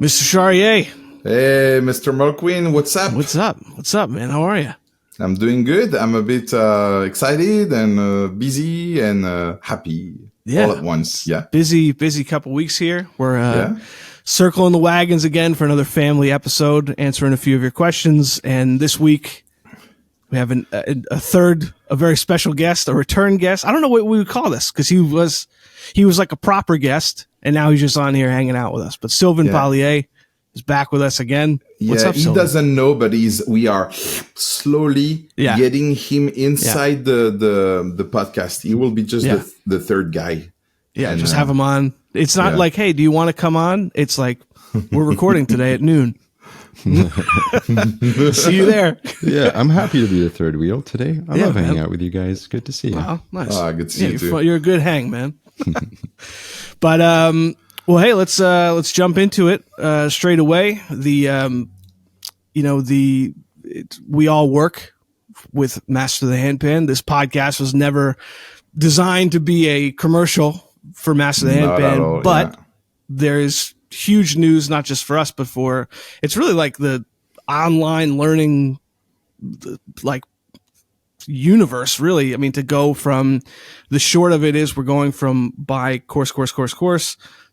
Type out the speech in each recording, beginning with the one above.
Mr. Charrier. Hey, Mr. Mulqueen, what's up? What's up? What's up, man? How are you? I'm doing good. I'm a bit excited and busy and happy all at once. Yeah. Busy couple weeks here. We're circling the wagons again for another family episode, answering a few of your questions. And this week we have a very special guest, a return guest. I don't know what we would call this because he was like a proper guest, and now he's just on here hanging out with us. But Sylvain Paslier is back with us again. What's up, Sylvain? He doesn't know, but we are slowly getting him inside the podcast. He will be just the third guy. Yeah, and, just have him on. It's not like, hey, do you want to come on? It's like, we're recording today at noon. See you there. Yeah, I'm happy to be the third wheel today. I love hanging out with you guys. Good to see you. Wow, nice. Good to see you too. You're a good hang, man. But well, hey, let's jump into it straight away. We all work with Master the Handpan. This podcast was never designed to be a commercial for Master the Handpan, but there's huge news, not just for us, but for it's really like the online learning universe, really. I mean, to go from the short of it is we're going from buy course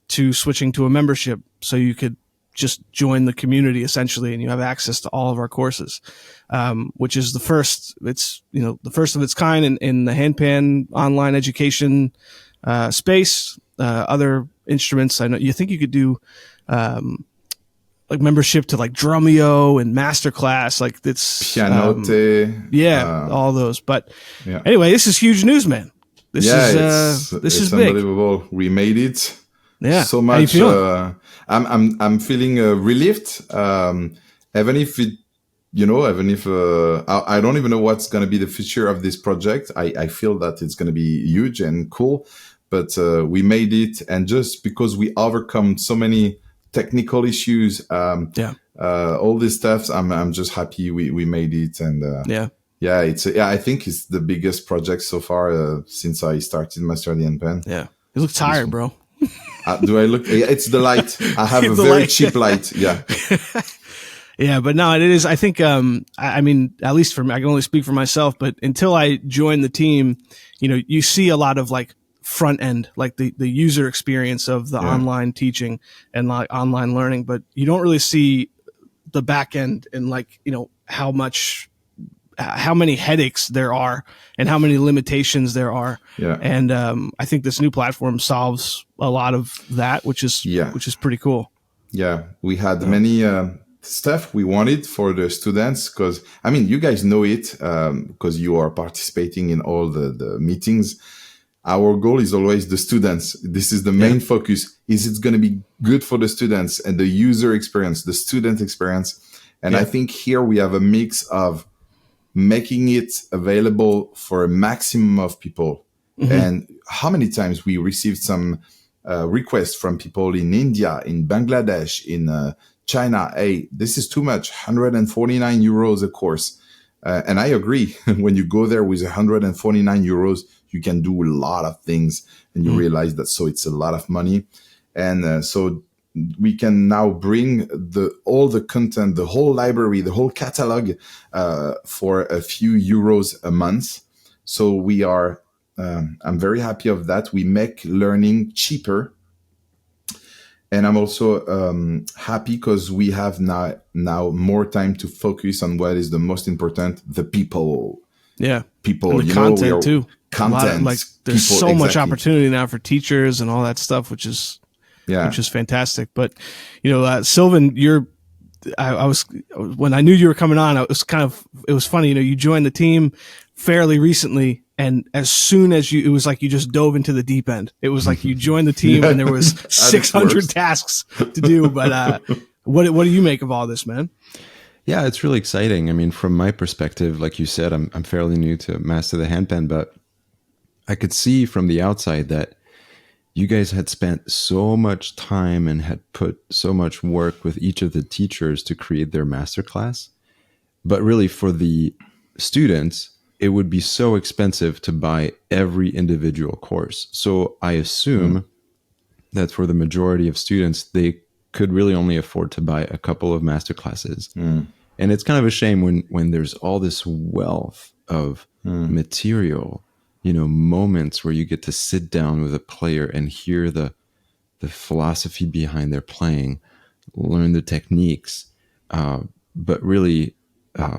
to switching to a membership, so you could just join the community essentially, and you have access to all of our courses, which is the first. It's the first of its kind in the handpan online education space. Other instruments, I know you think you could do like membership to like Drumeo and Masterclass, like it's Pianote, all those. But anyway, this is huge news, man. This is big. Unbelievable. We made it. Yeah, so much. How you feeling? I'm feeling relieved. Even if I don't even know what's going to be the future of this project. I feel that it's going to be huge and cool. But we made it, and just because we overcome so many technical issues, all this stuff, I'm just happy we made it, and I think it's the biggest project so far since I started MasterTheHandpan. Yeah, you look tired, bro. Do I look? It's the light. I have a very cheap light. Yeah. Yeah, but no, it is. I think, I mean, at least for me, I can only speak for myself, but until I joined the team, you see a lot of like front end, like the user experience of the online teaching and like online learning, but you don't really see the back end and like, how many headaches there are and how many limitations there are. Yeah. And, I think this new platform solves a lot of that, which is pretty cool. Yeah. We had many, stuff we wanted for the students, because I mean, you guys know it, because you are participating in all the meetings. Our goal is always the students. This is the main focus. Is it going to be good for the students and the user experience, the student experience? And I think here we have a mix of making it available for a maximum of people. Mm-hmm. And how many times we received some requests from people in India, in Bangladesh, in China. Hey, this is too much, 149 euros a course. And I agree. When you go there with 149 euros, you can do a lot of things, and you realize that. So it's a lot of money. And so we can now bring all the content, the whole library, the whole catalog for a few euros a month. So we are, I'm very happy of that. We make learning cheaper. And I'm also happy because we have now more time to focus on what is the most important: the people. Yeah, people. And the content too. Content. There's so much opportunity now for teachers and all that stuff, which is fantastic. But Sylvain, I was when I knew you were coming on, it was funny. You joined the team fairly recently. And as soon as it was like you just dove into the deep end. It was like you joined the team and there was 600 tasks to do. But what do you make of all this, man? Yeah, it's really exciting. I mean, from my perspective, like you said, I'm fairly new to Master the Handpan, but I could see from the outside that you guys had spent so much time and had put so much work with each of the teachers to create their masterclass. But really, for the students, it would be so expensive to buy every individual course. So I assume that for the majority of students, they could really only afford to buy a couple of master classes. And it's kind of a shame when there's all this wealth of material, you know, moments where you get to sit down with a player and hear the philosophy behind their playing, learn the techniques, but really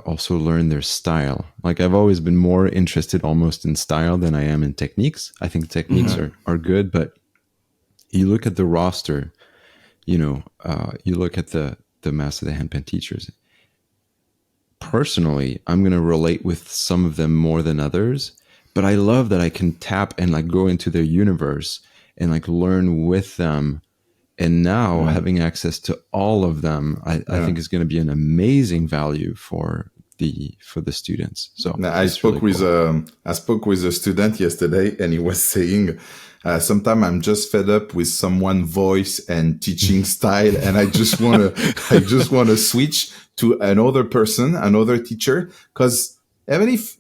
also learn their style. Like, I've always been more interested almost in style than I am in techniques. I think techniques are good, but you look at the roster, you know, you look at the Master the Handpan teachers. Personally, I'm going to relate with some of them more than others, but I love that I can tap and like go into their universe and like learn with them. And now having access to all of them, I think is going to be an amazing value for the students. So I spoke with a student yesterday, and he was saying, sometimes I'm just fed up with someone voice and teaching style, and I just want to switch to another person, another teacher, because even if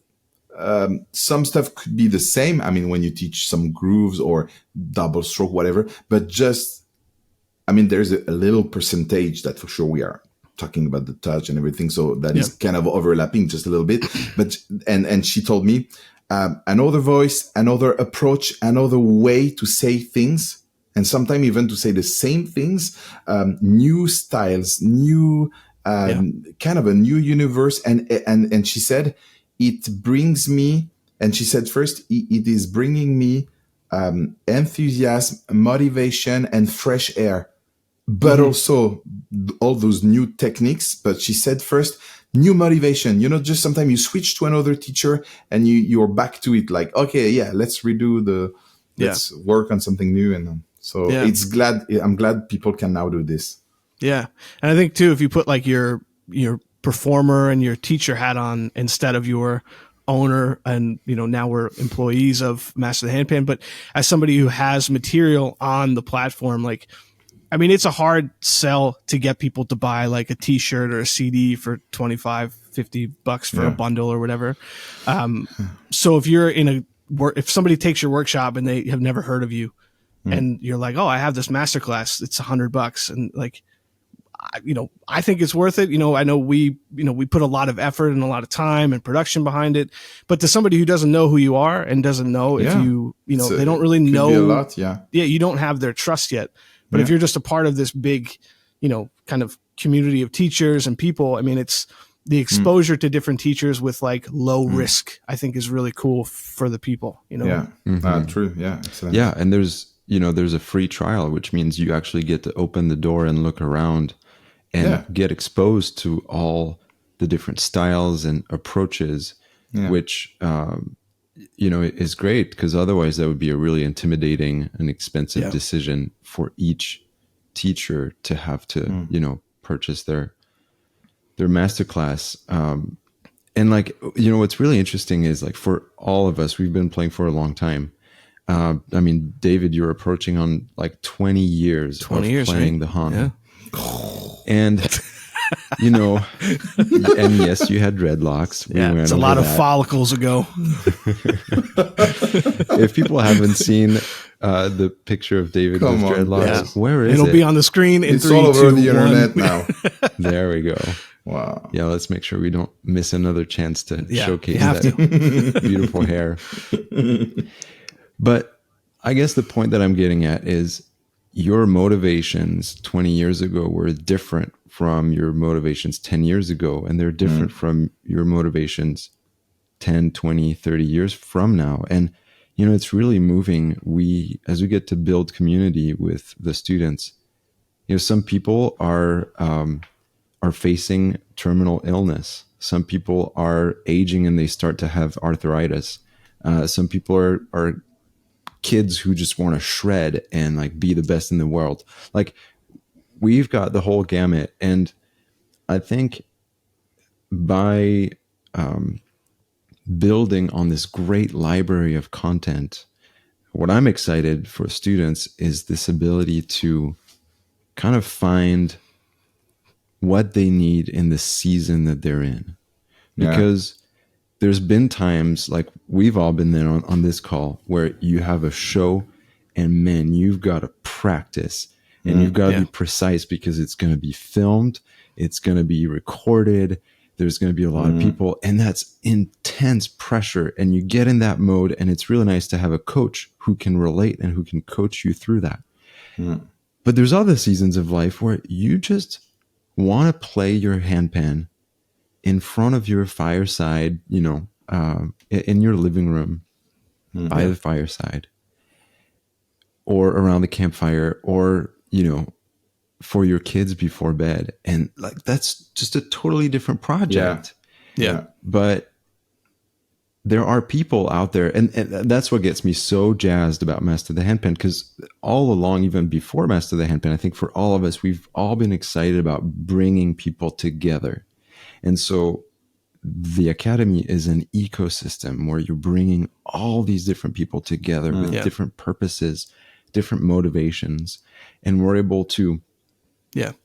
some stuff could be the same, I mean, when you teach some grooves or double stroke, whatever, but just, I mean, there's a little percentage that for sure we are talking about the touch and everything. So that is kind of overlapping just a little bit. But, and she told me, another voice, another approach, another way to say things. And sometimes even to say the same things, new styles, new, kind of a new universe. And she said, it brings me, and she said first, it is bringing me, enthusiasm, motivation, and fresh air. But also all those new techniques. But she said first, new motivation. You know, just sometimes you switch to another teacher and you're back to it. Like, okay, yeah, let's let's work on something new. And so I'm glad people can now do this. Yeah. And I think too, if you put like your performer and your teacher hat on instead of your owner, and you know, now we're employees of Master the Handpan, but as somebody who has material on the platform, like, I mean, it's a hard sell to get people to buy like a t-shirt or a CD for $25-$50 for a bundle or whatever. So if you're if somebody takes your workshop and they have never heard of you and you're like, oh, I have this masterclass, it's $100. And like, you know, I think it's worth it. You know, I know we put a lot of effort and a lot of time and production behind it, but to somebody who doesn't know who you are and doesn't know if they don't really know a lot. You don't have their trust yet. But if you're just a part of this big, you know, kind of community of teachers and people, I mean, it's the exposure to different teachers with like low risk, I think is really cool for the people, you know? Yeah, true. Yeah. Excellent. Yeah. And there's a free trial, which means you actually get to open the door and look around and get exposed to all the different styles and approaches, which, you know, is great, because otherwise that would be a really intimidating and expensive decision for each teacher to have to, you know, purchase their masterclass. And like, you know, what's really interesting is like for all of us, we've been playing for a long time. I mean, David, you're approaching on like 20 years of playing the hand. Yeah. And you know, and yes, you had dreadlocks. It's a lot of follicles ago. If people haven't seen the picture of David with dreadlocks, where is it? It'll be on the screen in it's 3, all over 2, the 1. internet now. There we go. Wow. Yeah, let's make sure we don't miss another chance to showcase that beautiful hair. But I guess the point that I'm getting at is your motivations 20 years ago were different from your motivations 10 years ago, and they're different from your motivations 10, 20, 30 years from now. And, you know, it's really moving. As we get to build community with the students, you know, some people are facing terminal illness. Some people are aging and they start to have arthritis. Some people are kids who just want to shred and like be the best in the world. Like, we've got the whole gamut. And I think by building on this great library of content, what I'm excited for students is this ability to kind of find what they need in the season that they're in. Because there's been times, like we've all been there on this call, where you have a show and man, you've got to practice and you've got to be precise because it's going to be filmed, it's going to be recorded, there's going to be a lot of people, and that's intense pressure. And you get in that mode, and it's really nice to have a coach who can relate and who can coach you through that. But there's other seasons of life where you just want to play your handpan in front of your fireside, in your living room, by the fireside, or around the campfire, or, for your kids before bed. And like, that's just a totally different project. Yeah. But there are people out there, and that's what gets me so jazzed about Master the Handpan, because all along, even before Master the Handpan, I think for all of us, we've all been excited about bringing people together. And so the Academy is an ecosystem where you're bringing all these different people together with different purposes, different motivations, and we're able to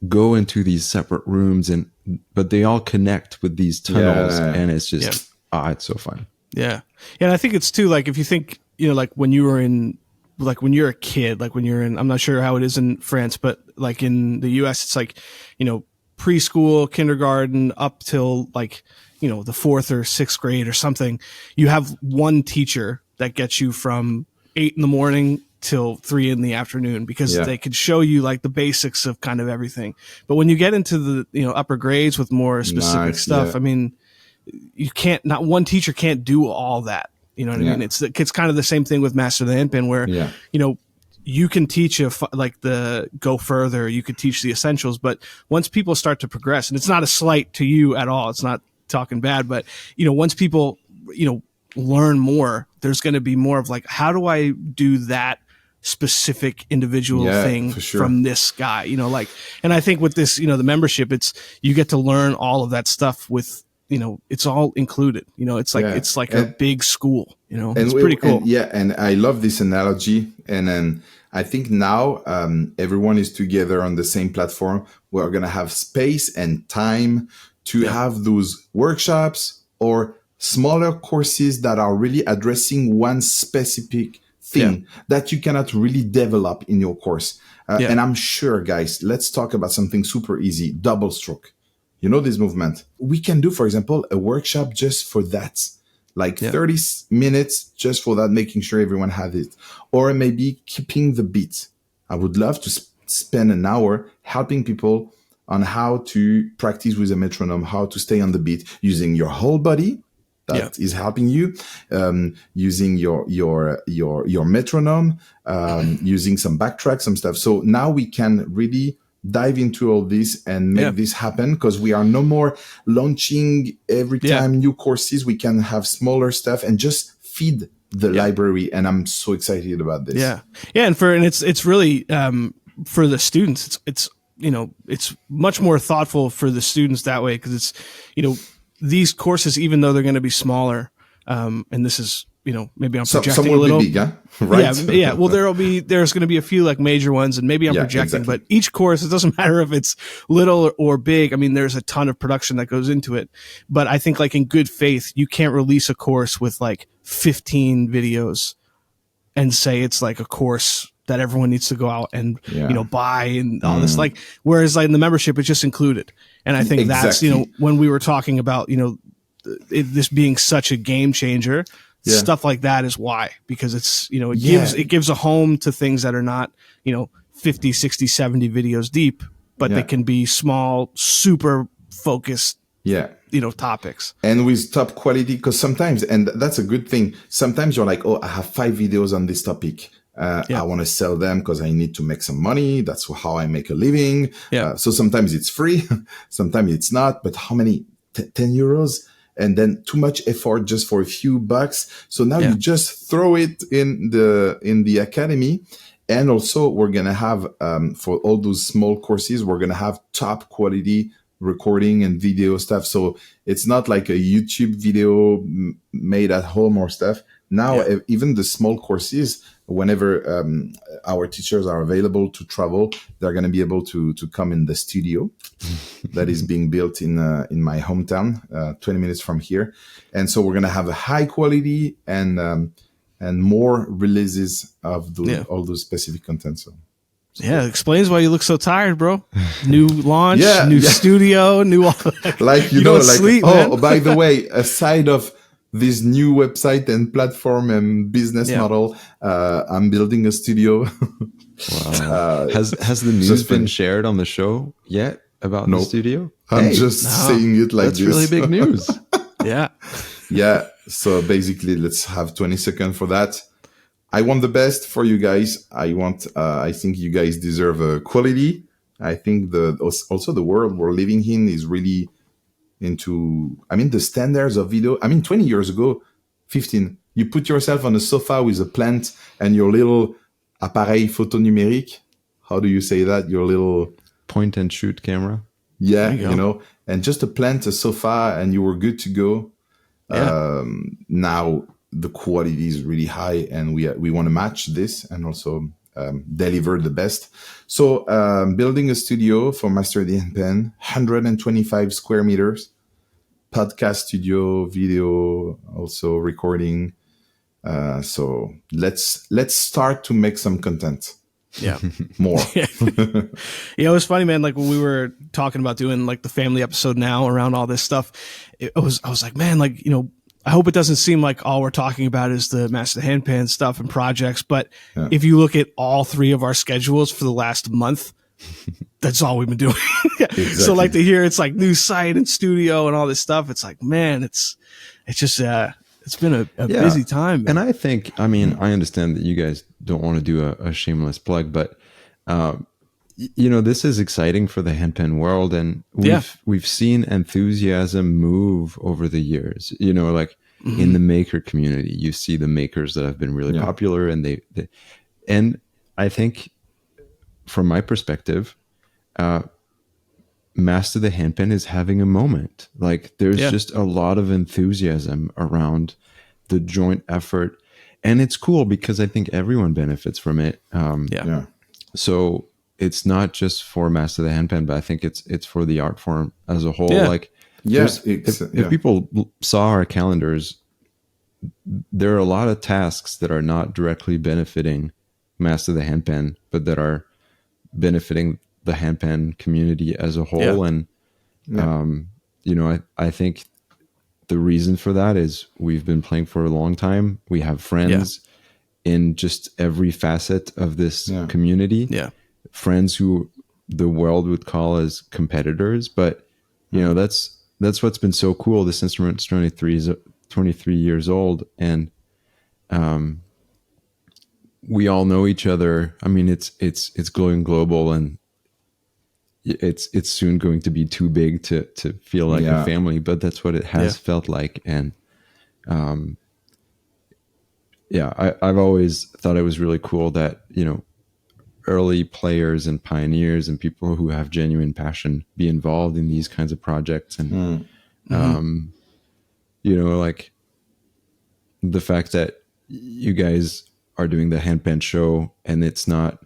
go into these separate rooms, but they all connect with these tunnels, and it's just it's so fun. Yeah. And I think it's too, like, if you think, like when you were in, like when you're a kid, like when you're in, I'm not sure how it is in France, but like in the US, it's like, preschool, kindergarten, up till like, the 4th or 6th grade or something. You have one teacher that gets you from 8 in the morning till 3 in the afternoon, because they could show you like the basics of kind of everything. But when you get into the, upper grades with more specific stuff, I mean, you can't, not one teacher can't do all that. You know what I mean? It's kind of the same thing with Master the Handpan, where, you can teach like the go further, you could teach the essentials, but once people start to progress, and it's not a slight to you at all, it's not talking bad, but, once people, learn more, there's going to be more of like, how do I do that specific individual thing from this guy, and I think with this, the membership, you get to learn all of that stuff with, it's all included, it's like a big school, it's pretty cool. And I love this analogy. And then I think now everyone is together on the same platform. We're going to have space and time to have those workshops or smaller courses that are really addressing one specific thing that you cannot really develop in your course. And I'm sure, guys, let's talk about something super easy, double stroke. This movement. We can do, for example, a workshop just for that, like 30 minutes just for that, making sure everyone has it. Or maybe keeping the beat. I would love to spend an hour helping people on how to practice with a metronome, how to stay on the beat, using your whole body. That is helping you, using your metronome, using some backtrack, some stuff. So now we can really dive into all this and make this happen, because we are no more launching every time new courses. We can have smaller stuff and just feed the library. And I'm so excited about this. And it's really, for the students, it's much more thoughtful for the students that way. 'Cause it's, these courses, even though they're going to be smaller, and this is, maybe I'm projecting some a will little. be big, huh? Right? Yeah. Well, there's going to be a few like major ones, and maybe I'm projecting, but each course, it doesn't matter if it's little or big. I mean, there's a ton of production that goes into it, but I think like in good faith, you can't release a course with like 15 videos and say it's like a course that everyone needs to go out and, buy and all this, like, whereas like in the membership, it's just included. And I think that's, when we were talking about, this being such a game changer, stuff like that is why, because it's, it gives a home to things that are not, 50, 60, 70 videos deep, but they can be small, super focused, topics. And with top quality, because sometimes, and that's a good thing, sometimes you're like, oh, I have 5 videos on this topic. I want to sell them because I need to make some money. That's how I make a living. So sometimes it's free, sometimes it's not. But how many? 10 euros? And then too much effort just for a few bucks. So now you just throw it in the academy. And also we're going to have, for all those small courses, we're going to have top quality recording and video stuff. So it's not like a YouTube video made at home or stuff. Now, even the small courses, whenever our teachers are available to travel, they're going to be able to come in the studio that is being built in my hometown, 20 minutes from here. And so we're going to have a high quality and more releases of all those specific content. So Yeah, it explains why you look so tired, bro. New launch, new studio, new all like you know, like sleep, by the way, aside of this new website and platform and business model, I'm building a studio. Wow. Has the news been shared on the show yet about the studio? I'm just saying it like that's this. Really big news. Yeah. So basically, let's have 20 seconds for that. I want the best for you guys. I think you guys deserve quality. I think also the world we're living in is really into, the standards of video. 20 years ago, 15, you put yourself on a sofa with a plant and your little appareil photo numérique. How do you say that? Your little point and shoot camera. Yeah, and just a plant, a sofa, and you were good to go. Now the quality is really high, and we want to match this and also deliver the best. So building a studio for Master the Handpan, 125 square meters, podcast studio, video, also recording. So let's start to make some content. Yeah. More. It was funny, man. Like when we were talking about doing like the family episode now around all this stuff, I was like, man, like, I hope it doesn't seem like all we're talking about is the Master the Handpan stuff and projects. But if you look at all three of our schedules for the last month, that's all we've been doing. Exactly. So like to hear it's like new site and studio and all this stuff. It's like, man, it's just, it's been a busy time. Man. And I think, I understand that you guys don't want to do a shameless plug, but, this is exciting for the handpan world, and we've seen enthusiasm move over the years. In the maker community, you see the makers that have been really popular, and and I think, from my perspective, Master the Handpan is having a moment. Like there's just a lot of enthusiasm around the joint effort, and it's cool because I think everyone benefits from it. So it's not just for Master the Handpan, but I think it's for the art form as a whole. If people saw our calendars, there are a lot of tasks that are not directly benefiting Master the Handpan, but that are benefiting the handpan community as a whole. And I think the reason for that is we've been playing for a long time. We have friends in just every facet of this community. Friends who the world would call as competitors, but that's what's been so cool. This instrument's 23 years old, and we all know each other. It's going global, and it's soon going to be too big to feel like a family, but that's what it has felt like. And I've always thought it was really cool that early players and pioneers and people who have genuine passion be involved in these kinds of projects. And like the fact that you guys are doing the handpan show, and it's not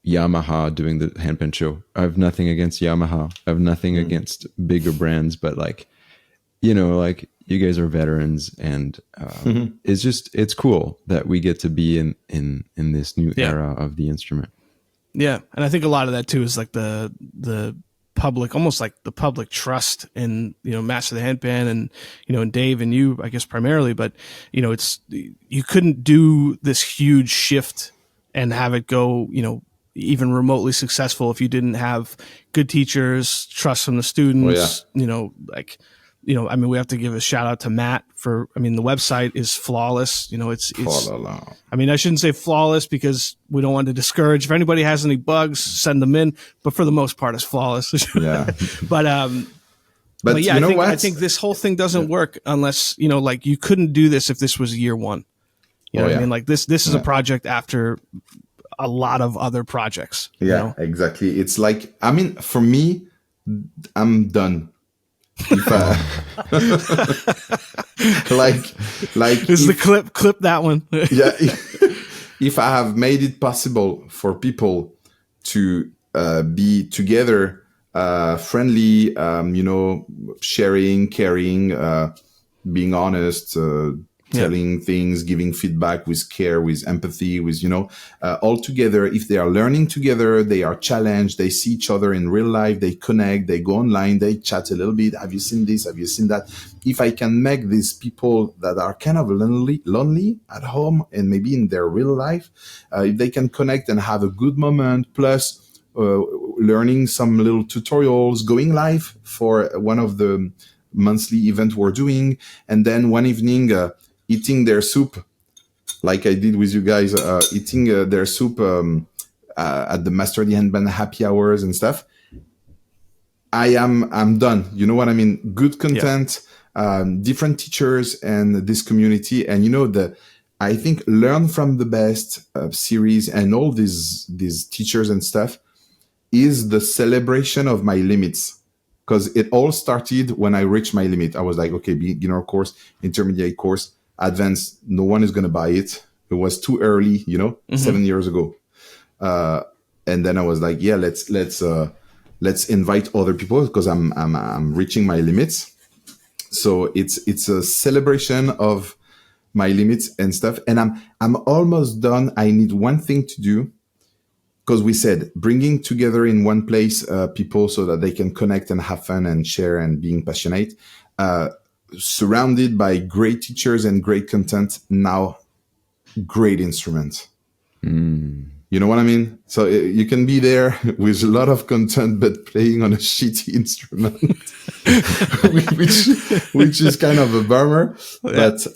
Yamaha doing the handpan show. I have nothing against Yamaha. I have nothing against bigger brands, but you guys are veterans, and it's cool that we get to be in this new era of the instrument. Yeah. And I think a lot of that too is like the public, almost like the public trust in, Master the Handpan and, and Dave and you, I guess primarily, but you couldn't do this huge shift and have it go, even remotely successful if you didn't have good teachers, trust from the students, we have to give a shout out to Matt for, the website is flawless. I shouldn't say flawless because we don't want to discourage. If anybody has any bugs, send them in, but for the most part it's flawless. But I think this whole thing doesn't work unless, you couldn't do this if this was year one. You know what I mean? Like this is a project after a lot of other projects. Exactly. It's like, for me, I'm done. Like this is the clip that one. If I have made it possible for people to be together, friendly, sharing, caring, being honest, telling things, giving feedback with care, with empathy, with, all together. If they are learning together, they are challenged, they see each other in real life, they connect, they go online, they chat a little bit. Have you seen this? Have you seen that? If I can make these people that are kind of lonely at home and maybe in their real life, if they can connect and have a good moment, plus learning some little tutorials, going live for one of the monthly event we're doing, and then one evening eating their soup, like I did with you guys, eating their soup at the MasterTheHandpan happy hours and stuff. I'm done. You know what I mean? Good content, different teachers, and this community, and I think Learn from the Best series and all these teachers and stuff is the celebration of my limits. Because it all started when I reached my limit. I was like, okay, beginner course, intermediate course, advanced, no one is going to buy it. It was too early, 7 years ago. And then I was like, yeah, let's invite other people because I'm reaching my limits. So it's a celebration of my limits and stuff. And I'm almost done. I need one thing to do. Because we said bringing together in one place people so that they can connect and have fun and share and being passionate, surrounded by great teachers and great content. Now, great instruments. You know what I mean? So you can be there with a lot of content, but playing on a shitty instrument, which is kind of a bummer. Yeah. But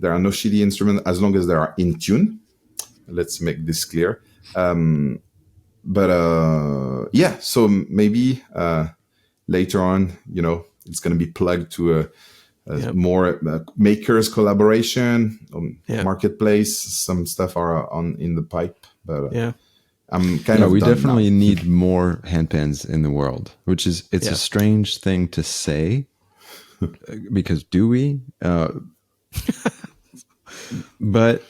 there are no shitty instruments as long as they are in tune. Let's make this clear. So maybe later on, it's going to be plugged to a more makers collaboration, marketplace. Some stuff are in the pipe, but I'm kind of. We done definitely now. need more handpans in the world, which is a strange thing to say, because do we? But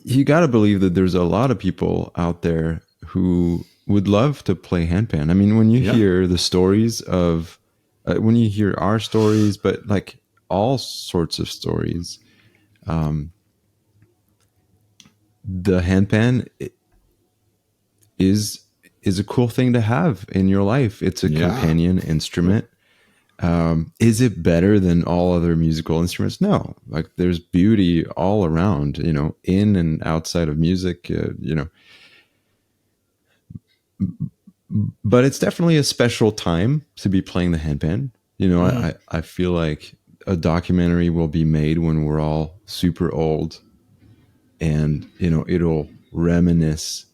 you got to believe that there's a lot of people out there who would love to play handpan. I mean, when you hear the stories of, when you hear our stories, but like all sorts of stories, the handpan is a cool thing to have in your life. It's a companion instrument. Is it better than all other musical instruments? No. Like, there's beauty all around, in and outside of music, but it's definitely a special time to be playing the handpan. I feel like a documentary will be made when we're all super old, and, it'll reminisce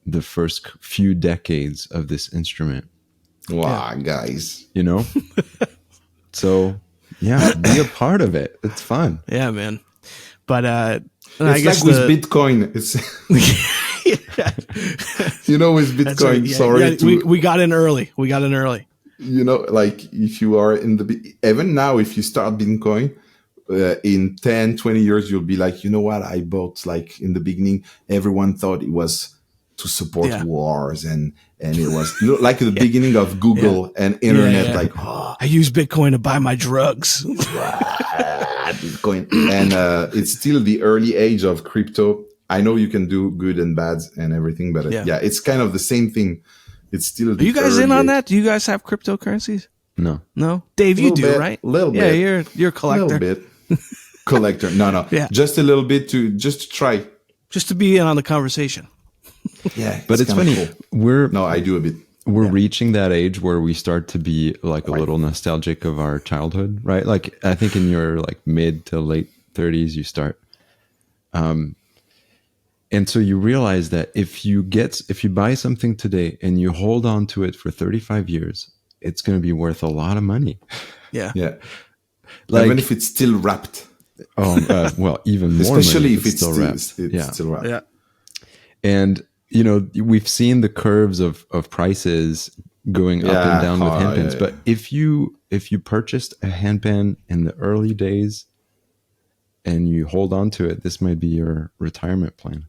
the first few decades of this instrument. Wow, guys. So, be a part of it. It's fun. Yeah, man. But it's I guess like with Bitcoin. It's with Bitcoin. Right. Sorry, we got in early. Like if you are even now, if you start Bitcoin, in 10, 20 years, you'll be like, you know what? I bought, like, in the beginning, everyone thought it was to support wars, and it was like the beginning of Google and internet. Like, I use Bitcoin to buy my drugs. Bitcoin, and it's still the early age of crypto. I know you can do good and bad and everything, but it's kind of the same thing. It's still. Are you guys in on that? Do you guys have cryptocurrencies? No. Dave, you do, right? A little bit. Yeah, you're a collector. A little bit. Collector. No. Yeah. Just a little bit to try. Just to be in on the conversation. Yeah. But it's funny. Cool. I do a bit. We're reaching that age where we start to be like a little nostalgic of our childhood, right? Like, I think in your like mid to late 30s, you start. And so you realize that if you buy something today and you hold on to it for 35 years, it's going to be worth a lot of money. Yeah. Yeah. Like, even if it's still wrapped. Oh, well, even more. Especially if it's still wrapped. It's still wrapped. Yeah. And, we've seen the curves of prices going up and down with handpans. But if you purchased a handpan in the early days and you hold on to it, this might be your retirement plan.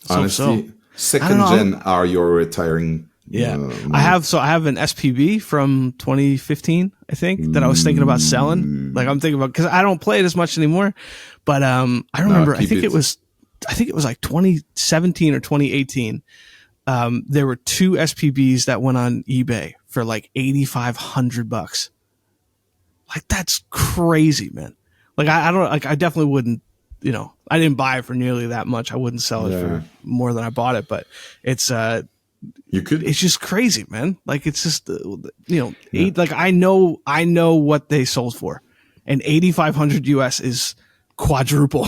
Honestly, second gen are your retiring Yeah. I have an SPB from 2015, I think, that I was thinking about selling. Like I'm thinking about, cause I don't play it as much anymore, but, I remember, I think it was like 2017 or 2018. There were 2 SPBs that went on eBay for like $8,500. Like that's crazy, man. Like I don't like, I definitely wouldn't, I didn't buy it for nearly that much. I wouldn't sell it for more than I bought it, but it's, it's just crazy, man. Like it's just, like I know what they sold for, and 8,500 US is quadruple.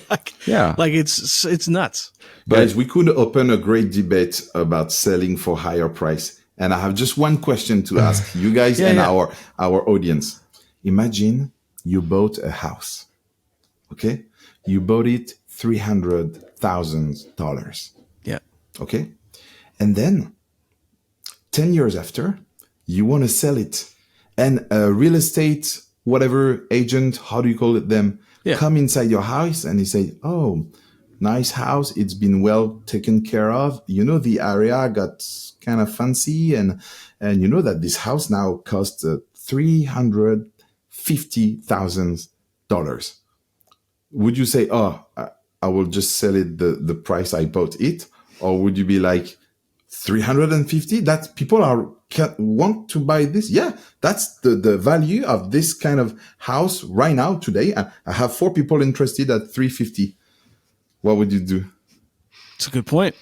like it's nuts. Guys, we could open a great debate about selling for higher price. And I have just one question to ask you guys our audience. Imagine you bought a house. Okay? You bought it $300,000. Yeah. Okay? And then 10 years after, you want to sell it. And a real estate, whatever agent, how do you call it them, come inside your house and he say, oh, nice house. It's been well taken care of. The area got kind of fancy. And you know that this house now costs $350,000. Would you say, oh, I will just sell it the price I bought it? Or would you be like, 350? That people want to buy this? Yeah, that's the value of this kind of house right now today. I have 4 people interested at 350. What would you do? It's a good point.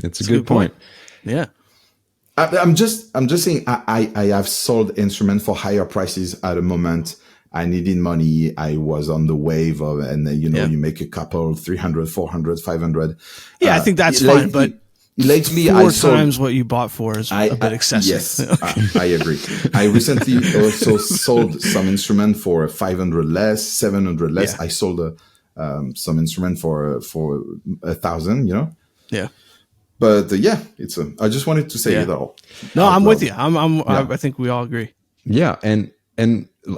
It's a good point. Yeah. I'm just saying I have sold instruments for higher prices at a moment. I needed money. I was on the wave of, and you make a couple, 300, 400, 500. Yeah, I think that's fine, but lately, 4 times what you bought for is a bit excessive. Yes, I agree. I recently also sold some instrument for 500 less, 700 less. I sold some instrument for 1,000. Yeah. But I just wanted to say it all. No, I'm with you. I think we all agree. Yeah, and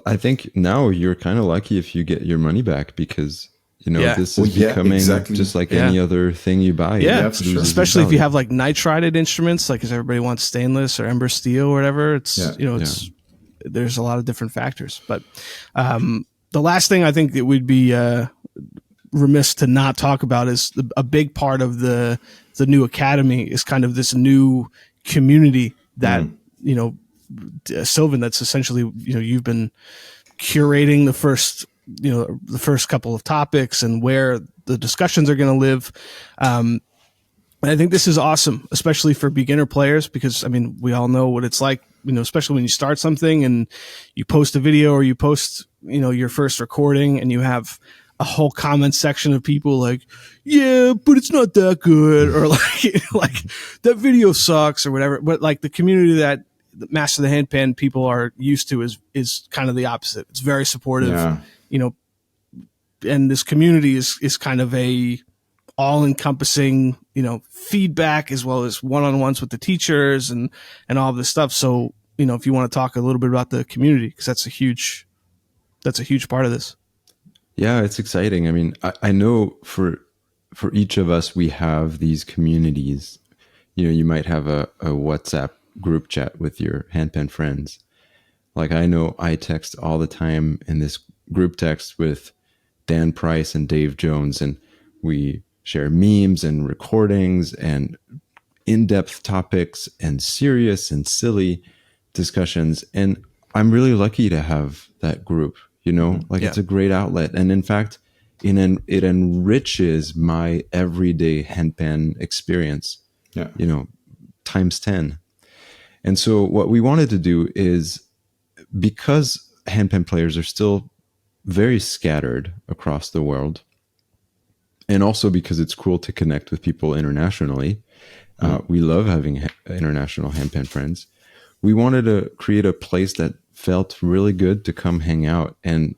I think now you're kind of lucky if you get your money back, because this is becoming just like any other thing you buy. Yeah, for sure. Especially if you have like nitrided instruments, like because everybody wants stainless or ember steel or whatever. It's there's a lot of different factors. But the last thing I think that we'd be remiss to not talk about is a big part of the new academy is kind of this new community that Sylvain, that's essentially you've been curating the first couple of topics and where the discussions are going to live. And I think this is awesome, especially for beginner players, because we all know what it's like, especially when you start something and you post a video or you post, your first recording and you have a whole comment section of people like, yeah, but it's not that good. Or like that video sucks or whatever. But like the community that Master the Handpan people are used to is kind of the opposite. It's very supportive. Yeah. And this community is kind of a all-encompassing, feedback as well as one-on-ones with the teachers and all of this stuff. So, if you want to talk a little bit about the community, because that's a huge part of this. Yeah, it's exciting. I know for each of us, we have these communities. You might have a WhatsApp group chat with your handpan friends. Like I know I text all the time in this group text with Dan Price and Dave Jones, and we share memes and recordings and in-depth topics and serious and silly discussions. And I'm really lucky to have that group, it's a great outlet. And in fact, it enriches my everyday handpan experience, times 10. And so what we wanted to do is, because handpan players are still very scattered across the world, and also because it's cool to connect with people internationally, we love having international handpan friends. We wanted to create a place that felt really good to come hang out, and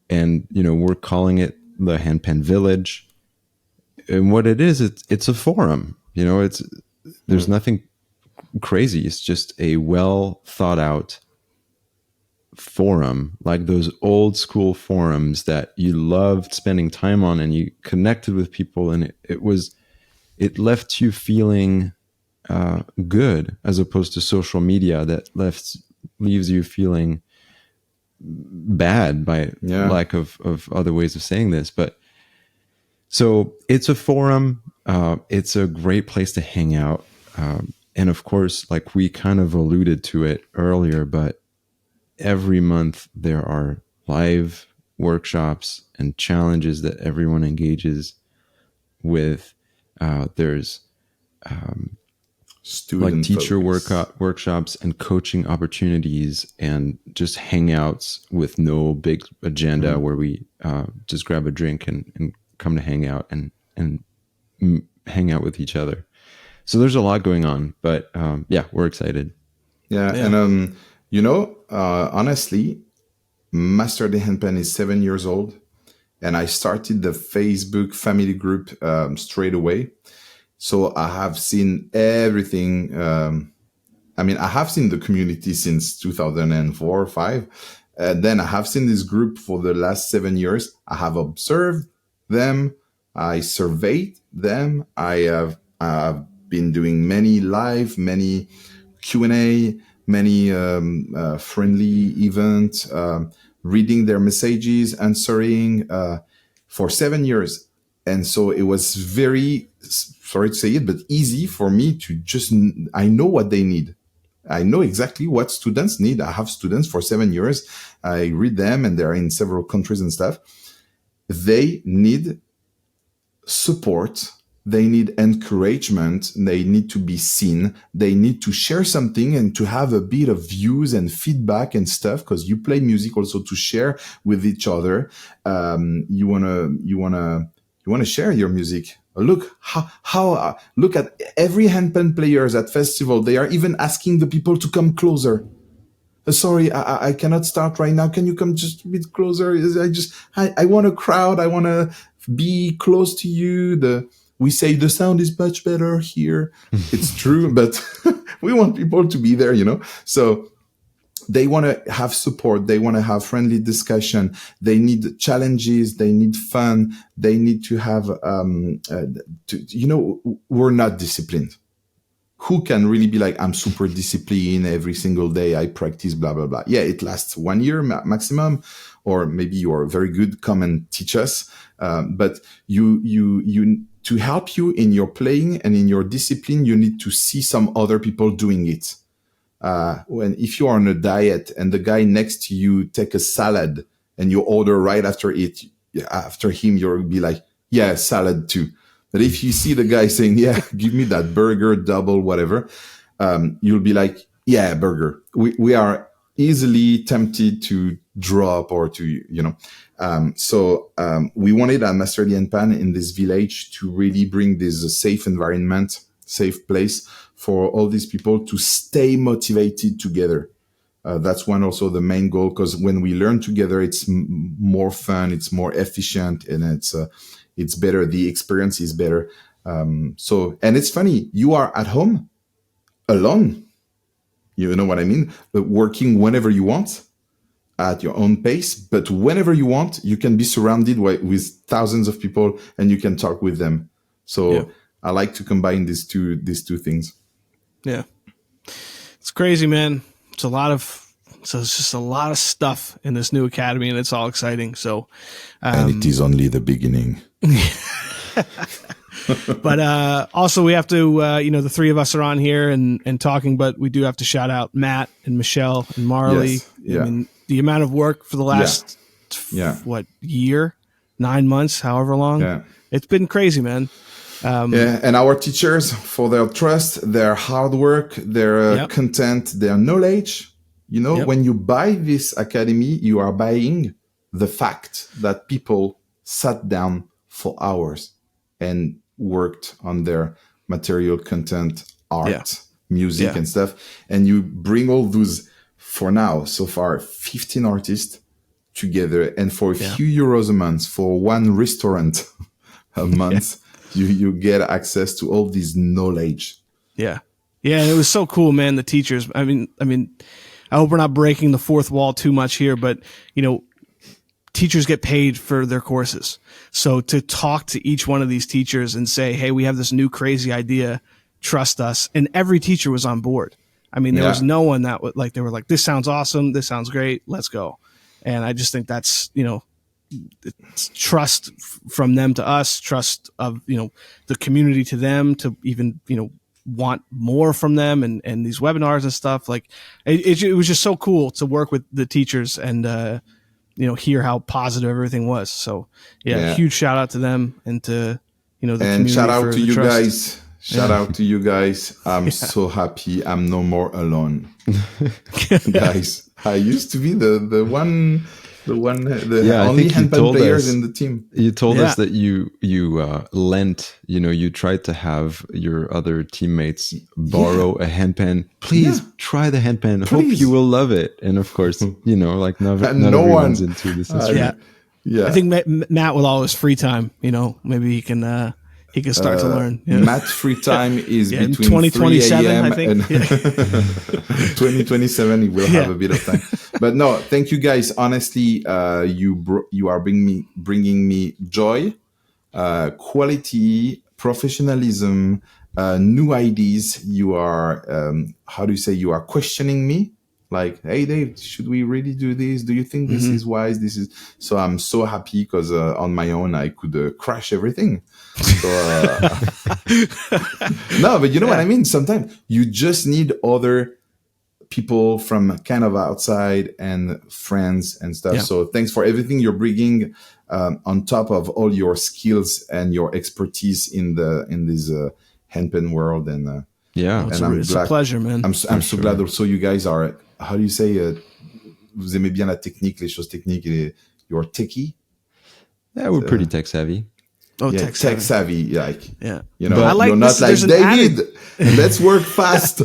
we're calling it the Handpan Village. And what it is, it's a forum. There's nothing crazy. It's just a well thought out forum, like those old school forums that you loved spending time on, and you connected with people, and it left you feeling good, as opposed to social media that leaves you feeling bad by lack of other ways of saying this. But so it's a forum. It's a great place to hang out. And of course, like we kind of alluded to it earlier, but every month there are live workshops and challenges that everyone engages with. There's like teacher workshops and coaching opportunities and just hangouts with no big agenda where we just grab a drink and come to hang out and hang out with each other. So there's a lot going on, but yeah, we're excited. Yeah. And, honestly, Master the Handpan is 7 years old, and I started the Facebook family group straight away. So I have seen everything. I have seen the community since 2004 or 5. And then I have seen this group for the last 7 years. I have observed them. I surveyed them. I have been doing many live, many Q&A, many friendly events, reading their messages, answering for 7 years. And so it was very, sorry to say it, but easy for me to I know what they need. I know exactly what students need. I have students for 7 years. I read them and they're in several countries and stuff. They need support. They need encouragement. They need to be seen. They need to share something and to have a bit of views and feedback and stuff, because you play music also to share with each other. You wanna share your music. Look how look at every handpan players at festival. They are even asking the people to come closer. Sorry, I cannot start right now. Can you come just a bit closer? I want a crowd. I want to be close to you. We say the sound is much better here. It's true, but we want people to be there, So they want to have support. They want to have friendly discussion. They need challenges. They need fun. They need to have, we're not disciplined. Who can really be like, I'm super disciplined every single day. I practice, blah, blah, blah. Yeah, it lasts 1 year maximum, or maybe you are very good. Come and teach us. But you to help you in your playing and in your discipline, you need to see some other people doing it. If you are on a diet and the guy next to you take a salad and you order right after him, you'll be like, yeah, salad too. But if you see the guy saying, yeah, give me that burger, double, whatever, you'll be like, yeah, burger. We are easily tempted to drop or to, So we wanted at Master the Handpan in this village to really bring this safe environment, safe place for all these people to stay motivated together. That's one also the main goal, because when we learn together, it's more fun, it's more efficient, and it's better. The experience is better. And it's funny, you are at home alone. You know what I mean? Working whenever you want at your own pace, but whenever you want, you can be surrounded with thousands of people and you can talk with them. So yeah. I like to combine these two things. Yeah. It's crazy, man. It's just a lot of stuff in this new academy, and it's all exciting. So, and it is only the beginning. But also we have to, the three of us are on here and talking, but we do have to shout out Matt and Michelle and Marley. Yes. Yeah. I mean, the amount of work for the last, year, 9 months, however long. Yeah. It's been crazy, man. And our teachers for their trust, their hard work, their content, their knowledge. When you buy this academy, you are buying the fact that people sat down for hours and worked on their material content, art, music and stuff. And you bring all those, for now, so far, 15 artists together. And for a few euros a month, for one restaurant a month, you get access to all this knowledge. Yeah. Yeah. It was so cool, man. The teachers, I mean, I hope we're not breaking the fourth wall too much here, but teachers get paid for their courses. So to talk to each one of these teachers and say, hey, we have this new crazy idea. trust us, and every teacher was on board. I mean, there was no one that would like, they were like, this sounds awesome. This sounds great. Let's go. And I just think that's, it's trust from them to us, trust of, the community to them, to even, want more from them, and these webinars and stuff. Like it was just so cool to work with the teachers and, hear how positive everything was. So huge shout out to them and to, the community. And shout out to you trust. guys. Shout out to you guys. I'm so happy I'm no more alone. Guys, I used to be the only handpan players in the team. You told us that you lent, you tried to have your other teammates borrow a handpan. Please try the handpan. Hope you will love it. And of course, like not everyone's into this instrument. I think Matt with all his free time, maybe he can start to learn. Matt's free time is between 2027, 3 a.m. I think. and 2027. He will have a bit of time. But no, thank you guys. Honestly, you are bringing me joy, quality, professionalism, new ideas. You are, you are questioning me. Like, hey, Dave, should we really do this? Do you think this is wise? So I'm so happy because on my own, I could crash everything. So, no, but you know what I mean? Sometimes you just need other people from kind of outside and friends and stuff. Yeah. So thanks for everything you're bringing on top of all your skills and your expertise in this handpan world. And it's a pleasure, man. I'm so glad also you guys are, how do you say, vous aimez bien la technique, les choses techniques, et you're techie? Yeah, we're pretty tech savvy. Oh, yeah, tech savvy. Like, but you're not like, David, let's work fast.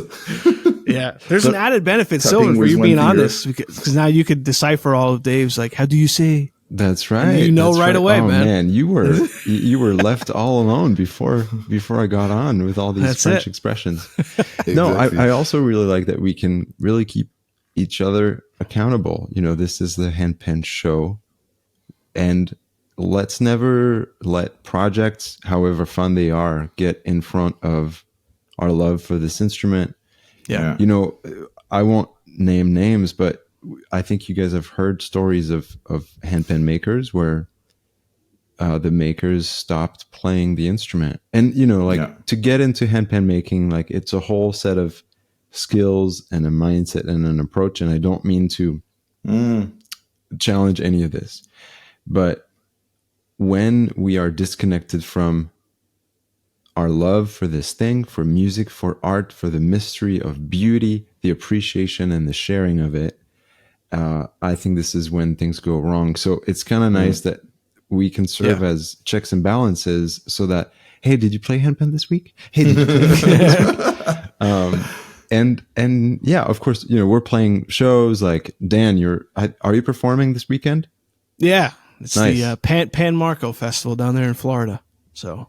There's an added benefit, Sylvain, for you being on this, because now you could decipher all of Dave's, like, how do you say? That's right. And right away, man. You were left all alone before I got on with all these French expressions. Exactly. No, I also really like that we can really keep each other accountable. This is the Handpan Show, and let's never let projects, however fun they are, get in front of our love for this instrument. Yeah. I won't name names, but I think you guys have heard stories of handpan makers where the makers stopped playing the instrument. And, to get into handpan making, like, it's a whole set of skills and a mindset and an approach. And I don't mean to challenge any of this, but when we are disconnected from our love for this thing, for music, for art, for the mystery of beauty, the appreciation and the sharing of it, I think this is when things go wrong. So it's kind of nice that we can serve as checks and balances, so that, hey, did you play handpan this week? Hey, did you play handpan this week? And of course, we're playing shows. Like, Dan, are you performing this weekend? Yeah, it's nice. The Pan Marco Festival down there in Florida. So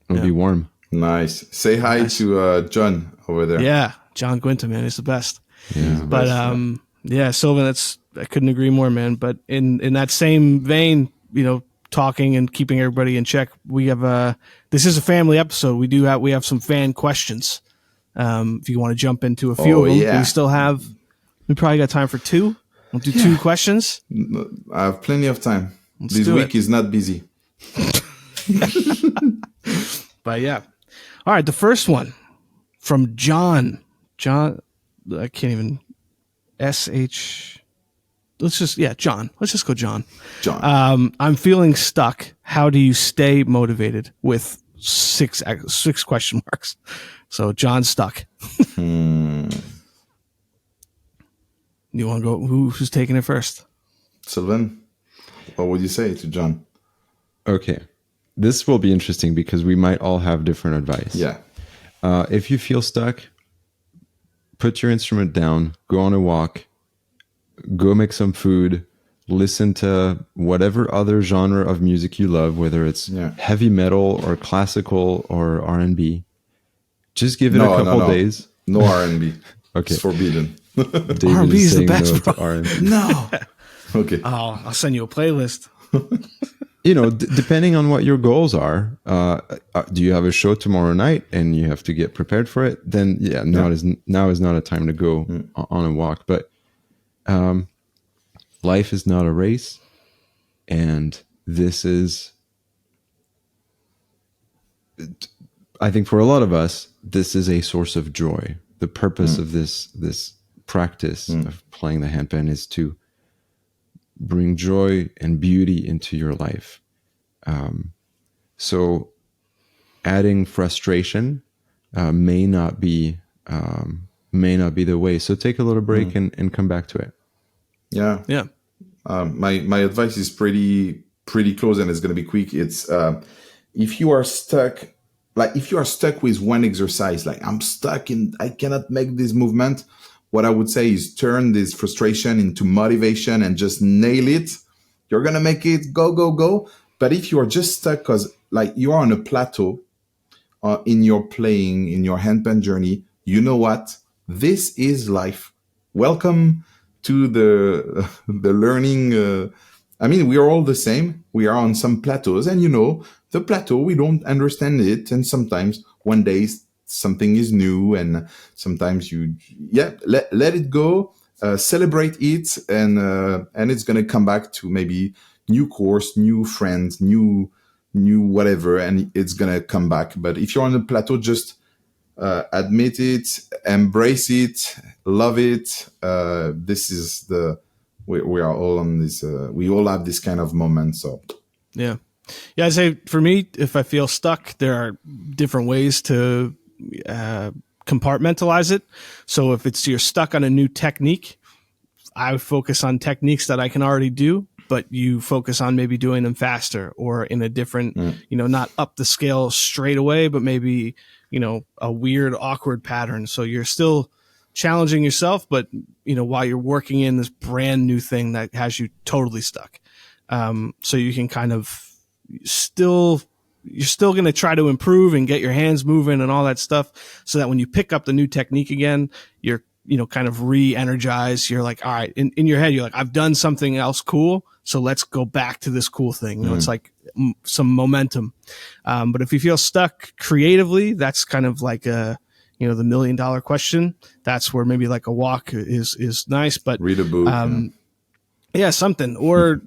it'll be warm. Nice. Say hi to John over there. Yeah, John Guinta, man, he's the best. Yeah, but Sylvain, I couldn't agree more, man. But in that same vein, talking and keeping everybody in check, we have this is a family episode. We have some fan questions. If you want to jump into a few of them, we probably got time for two. We'll do two questions. I have plenty of time. This week is not busy. But yeah. All right, the first one from John. John, I can't even SH. John. Let's just go John. John. I'm feeling stuck. How do you stay motivated with six question marks? So John's stuck. You want to go? Who's taking it first? Sylvain, what would you say to John? Okay. This will be interesting because we might all have different advice. Yeah. If you feel stuck, put your instrument down, go on a walk, go make some food, listen to whatever other genre of music you love, whether it's heavy metal or classical or R&B. Just give it a couple days. No R&B. Okay. It's forbidden. R&B is the best, bro. No. Okay. I'll send you a playlist. depending on what your goals are, do you have a show tomorrow night and you have to get prepared for it? Then now is not a time to go on a walk. But life is not a race, and this is, I think for a lot of us, this is a source of joy. The purpose of this practice of playing the handpan is to bring joy and beauty into your life. So adding frustration may not be the way. So take a little break and come back to it. Yeah. Yeah. My advice is pretty close, and it's going to be quick. It's if you are stuck with one exercise, like I'm stuck and I cannot make this movement, what I would say is turn this frustration into motivation and just nail it. You're going to make it, go, go, go. But if you are just stuck because like you are on a plateau in your playing, in your handpan journey, you know what? This is life. Welcome to the learning. We are all the same. We are on some plateaus, and the plateau, we don't understand it. And sometimes one day something is new, and sometimes let it go, celebrate it, and it's going to come back to maybe new course, new friends, new whatever, and it's going to come back. But if you're on a plateau, just admit it, embrace it, love it. We are all on this. We all have this kind of moment. So yeah. I'd say for me, if I feel stuck, there are different ways to compartmentalize it. So if you're stuck on a new technique, I would focus on techniques that I can already do, but you focus on maybe doing them faster or in a different, not up the scale straight away, but maybe, a weird, awkward pattern. So you're still challenging yourself, but, while you're working in this brand new thing that has you totally stuck. So you can kind of you're still going to try to improve and get your hands moving and all that stuff, so that when you pick up the new technique again, you're, kind of re-energized. You're like, all right, in your head, you're like, I've done something else cool, so let's go back to this cool thing. It's like some momentum. But if you feel stuck creatively, that's kind of like the $1 million question. That's where maybe like a walk is nice, but read a book. Something, or,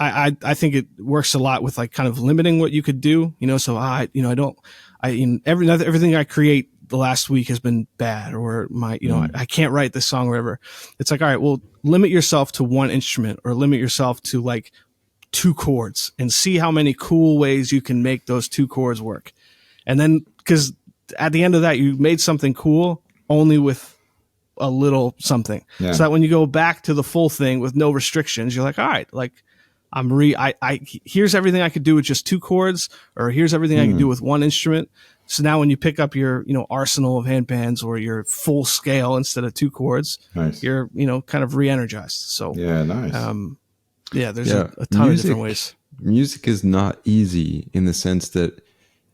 I think it works a lot with like kind of limiting what you could do, so everything I create the last week has been bad, or I can't write this song or whatever. It's like, all right, well, limit yourself to one instrument, or limit yourself to like 2 chords, and see how many cool ways you can make those 2 chords work. And then, because at the end of that, you made something cool only with a little something. Yeah. So that when you go back to the full thing with no restrictions, you're like, all right, like here's everything I could do with just 2 chords, or here's everything I can do with one instrument. So now when you pick up your, arsenal of handpans, or your full scale instead of 2 chords, nice. You're, kind of re-energized. So yeah, nice. There's a ton of different ways. Music is not easy in the sense that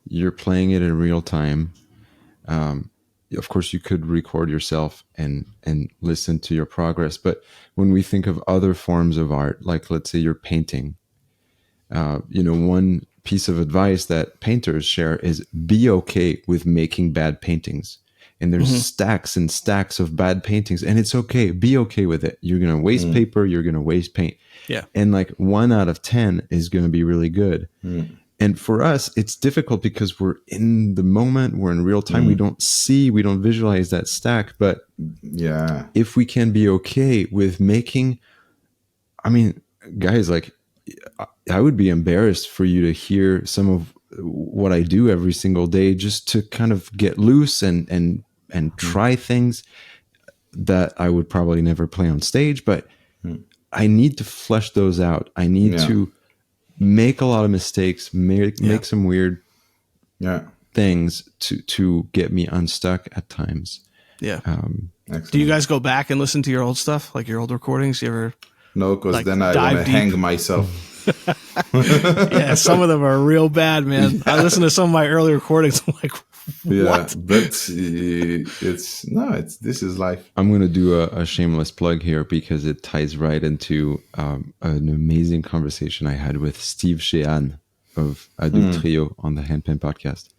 you're playing it in real time. Of course, you could record yourself and listen to your progress. But when we think of other forms of art, like let's say you're painting, one piece of advice that painters share is be okay with making bad paintings. And there's stacks and stacks of bad paintings, and it's okay. Be okay with it. You're going to waste paper. You're going to waste paint. Yeah. And like 1 out of 10 is going to be really good. And for us, it's difficult because we're in the moment, we're in real time. We don't visualize that stack. But yeah, if we can be okay with making, guys, like I would be embarrassed for you to hear some of what I do every single day, just to kind of get loose and try things that I would probably never play on stage. But I need to flesh those out. I need to make a lot of mistakes, make some weird things to get me unstuck at times. Yeah. Do you guys go back and listen to your old stuff, like your old recordings? You ever? No, because then I want to hang myself. Yeah, some of them are real bad, man. I listen to some of my early recordings. I'm like, What? but this is life. I'm going to do a shameless plug here because it ties right into an amazing conversation I had with Steve Sheehan of Adu Trio on the Handpan podcast.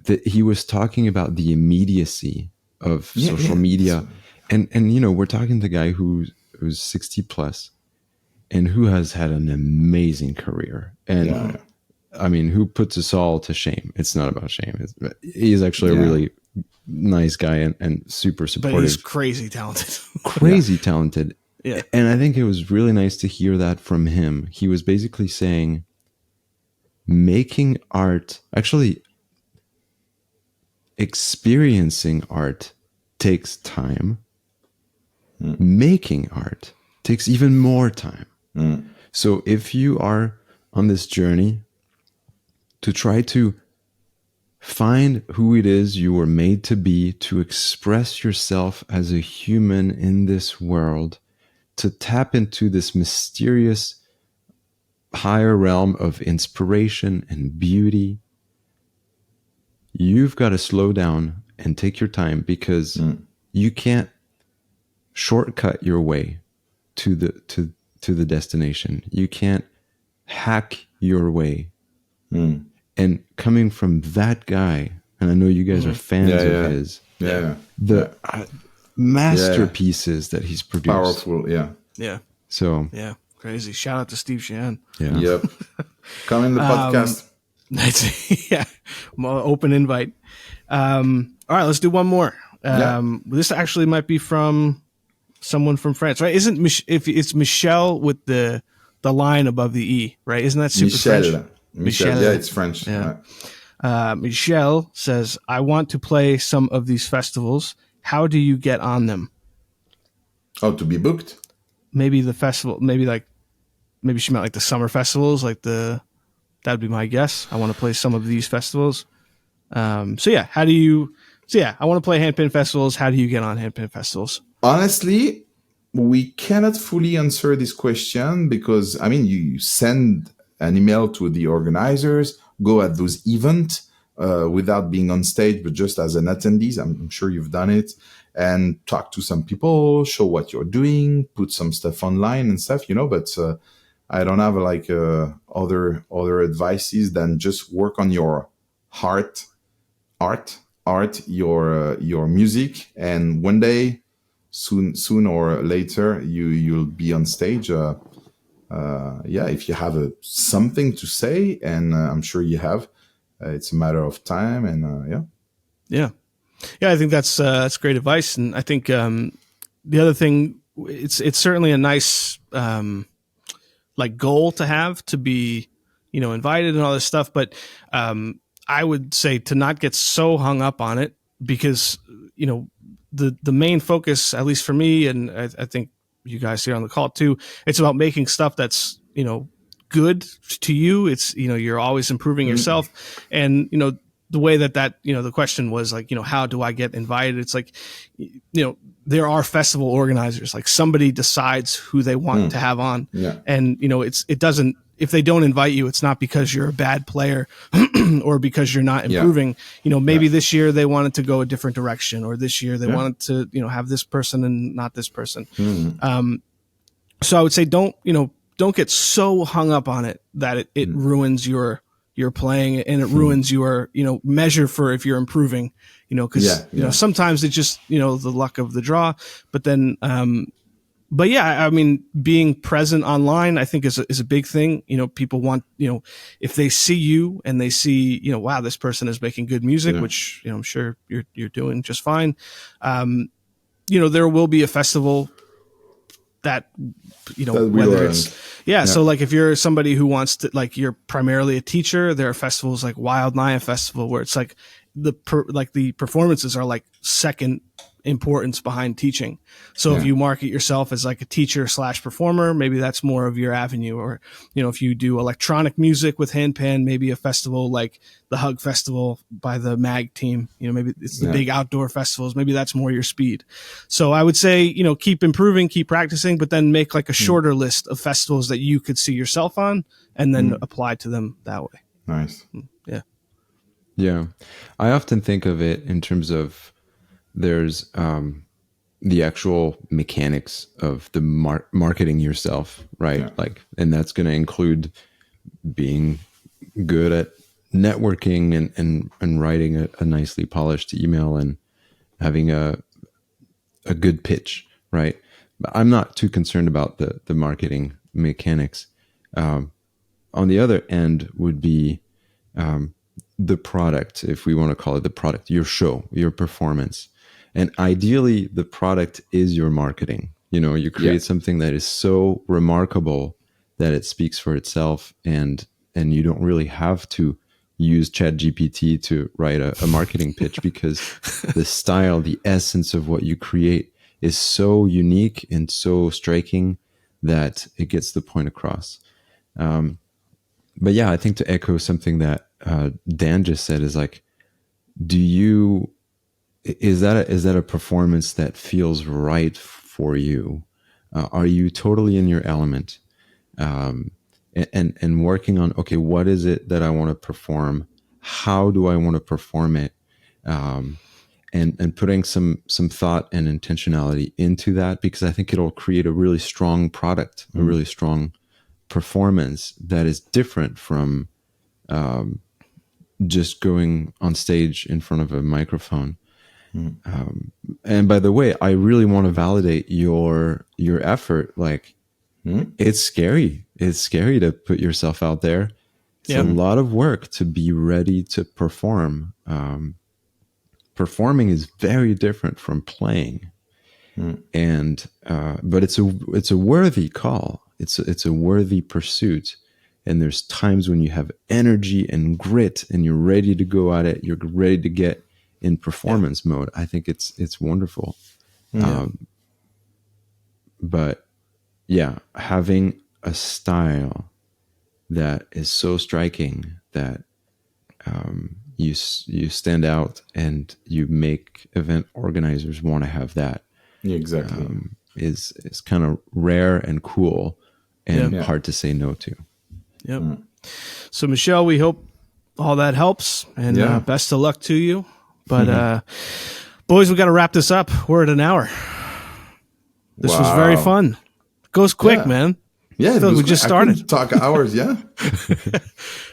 That he was talking about the immediacy of social media, and we're talking to a guy who's 60 plus and who has had an amazing career, and I mean, who puts us all to shame. It's not about shame. He's actually a really nice guy and super supportive. But he's crazy talented. Talented. Yeah. And I think it was really nice to hear that from him. He was basically saying making art, actually experiencing art takes time. Making art takes even more time. So if you are on this journey to try to find who it is you were made to be, to express yourself as a human in this world, to tap into this mysterious higher realm of inspiration and beauty, you've got to slow down and take your time, because you can't shortcut your way to the destination. You can't hack your way. And coming from that guy, and I know you guys are fans of his, the masterpieces that he's produced. Powerful, Yeah. So Crazy. Shout out to Steve Sheehan. Yep. Come in the podcast. Yeah. Open invite. All right, let's do one more. This actually might be from someone from France, right? If it's Michelle with the line above the E, right? Isn't that super French? Michelle. Yeah, it's French. Yeah. Michelle says, I want to play some of these festivals. How do you get on them? Oh, to be booked? Maybe the festival, maybe she meant like the summer festivals, that would be my guess. I want to play some of these festivals. I want to play handpan festivals. How do you get on handpan festivals? Honestly, we cannot fully answer this question because, I mean, you send an email to the organizers, go at those events without being on stage, but just as an attendee. I'm sure you've done it, and talk to some people, show what you're doing, put some stuff online and stuff, but I don't have other advices than just work on your art, your music, and one day, soon or later, you'll be on stage. If you have something to say, and I'm sure you have, it's a matter of time, and I think that's great advice, and I think the other thing, it's certainly a nice goal to have, to be invited and all this stuff, but I would say to not get so hung up on it, because the main focus, at least for me, and I think you guys here on the call too, it's about making stuff that's good to you. It's you're always improving yourself, and the way that the question was how do I get invited? It's there are festival organizers, somebody decides who they want to have on, and it doesn't, if they don't invite you, it's not because you're a bad player or because you're not improving. Maybe this year they wanted to go a different direction, or this year they wanted to, have this person and not this person. So I would say don't get so hung up on it that it ruins your playing, and it ruins your, measure for if you're improving, because, sometimes it's just, the luck of the draw, but then, but yeah, I mean, being present online, I think is a big thing. People want, if they see you and they see, wow, this person is making good music, which, I'm sure you're doing just fine. There will be a festival that, whether it's, so if you're somebody who wants to, you're primarily a teacher, there are festivals like Wild Naya Festival, where it's the performances are second importance behind teaching. So if you market yourself as a teacher / performer, maybe that's more of your avenue. Or, if you do electronic music with handpan, maybe a festival like the Hug Festival by the MAG team, maybe it's the big outdoor festivals. Maybe that's more your speed. So I would say, keep improving, keep practicing, but then make a shorter list of festivals that you could see yourself on, and then apply to them that way. Nice. Yeah. Yeah. I often think of it in terms of there's the actual mechanics of the marketing yourself, right? Yeah. Like, and that's going to include being good at networking and writing a nicely polished email and having a good pitch, right? But I'm not too concerned about the marketing mechanics. On the other end would be the product, if we want to call it the product, your show, your performance. And ideally, the product is your marketing. You know, you create something that is so remarkable that it speaks for itself, and you don't really have to use ChatGPT to write a marketing pitch because the style, the essence of what you create is so unique and so striking that it gets the point across. But yeah, I think to echo something that Dan just said is like, is that a performance that feels right for you? Are you totally in your element? And working on, okay, what is it that I want to perform? How do I want to perform it? And putting some thought and intentionality into that, because I think it'll create a really strong product, a really strong performance that is different from just going on stage in front of a microphone. And by the way, I really want to validate your effort. Like, it's scary. It's scary to put yourself out there. It's a lot of work to be ready to perform. Performing is very different from playing, and but it's a worthy call. It's a worthy pursuit. And there's times when you have energy and grit, and you're ready to go at it. You're ready to get in performance mode. I think it's wonderful. But yeah, having a style that is so striking that you stand out and you make event organizers want to have that. Exactly. Is kind of rare and cool and hard to say no to. Yep. So Michel, we hope all that helps, and best of luck to you. But boys, we got to wrap this up. We're at an hour. This was very fun. Goes quick, man. Yeah, I feel like we just started. I could talk hours. Yeah.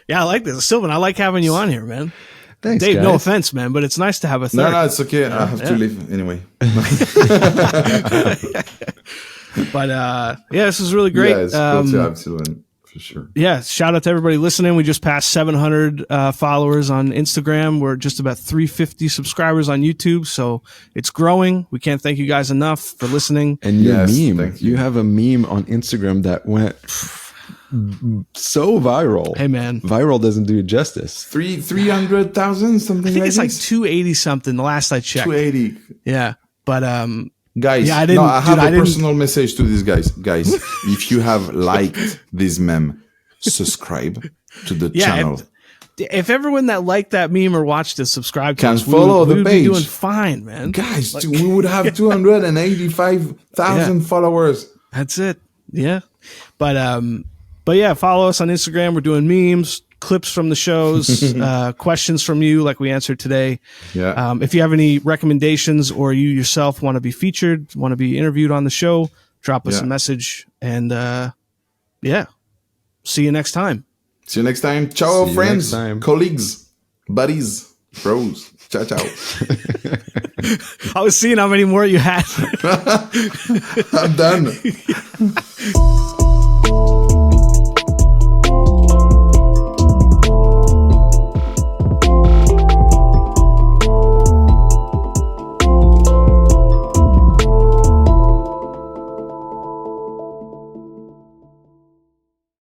Yeah, I like this, Sylvain. I like having you on here, man. Thanks, Dave. guys. No offense, man, but it's nice to have a third. No, it's okay. I have to leave anyway. But this is really great. Yeah, it's cool to have Sylvain, for sure. Yeah, shout out to everybody listening. We just passed 700 followers on Instagram. We're just about 350 subscribers on YouTube, so it's growing. We can't thank you guys enough for listening. And your meme, thank you. you have a meme on Instagram that went so viral. Hey, man. Viral doesn't do it justice. 300,000, something I think like it's like this? 280 something the last I checked. 280. Yeah, but Guys, yeah, I have a personal message to these guys. Guys, if you have liked this meme, subscribe to the channel. If everyone that liked that meme or watched it subscribed to Can us, follow we the would page. be doing fine, man. Guys, we would have 285,000 followers. That's it. Yeah. But yeah, follow us on Instagram. We're doing memes, clips from the shows, questions from you like we answered today. Yeah. If you have any recommendations or you yourself want to be featured, want to be interviewed on the show, drop us a message. And see you next time. See you next time. Ciao, See you friends, next time. colleagues, buddies, bros. Ciao, ciao. I was seeing how many more you had. I'm done.